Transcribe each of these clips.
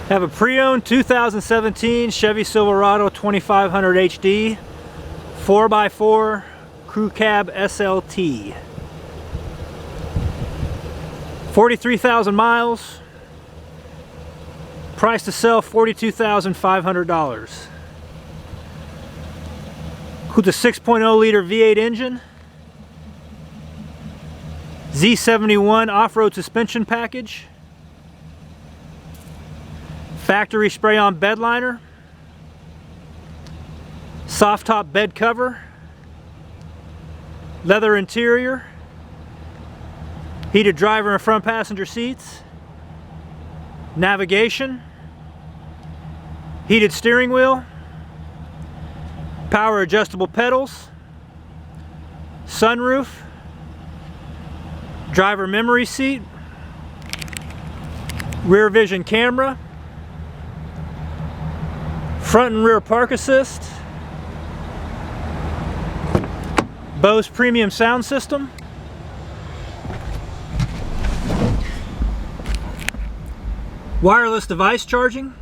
Have a pre-owned 2017 Chevy Silverado 2500 HD 4x4 Crew Cab SLT. 43,000 miles. Price to sell $42,500. With a 6.0 liter V8 engine. Z71 off-road suspension package. Factory spray-on bed liner. Soft top bed cover. Leather interior. Heated driver and front passenger seats. Navigation. Heated steering wheel. Power adjustable pedals. Sunroof. Driver memory seat. Rear vision camera. Front and rear park assist. Bose premium sound system. Wireless device charging.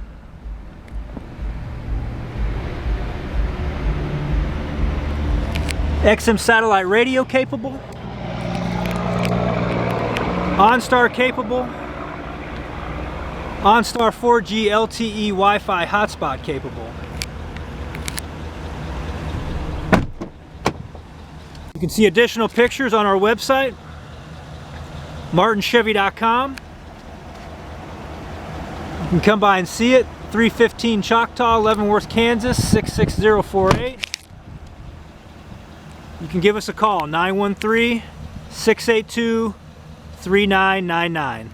XM satellite radio capable. OnStar capable. OnStar 4G LTE Wi-Fi hotspot capable. You can see additional pictures on our website, martinchevy.com. You can come by and see it, 315 Choctaw, Leavenworth, Kansas, 66048. You can give us a call, 913-682-3999.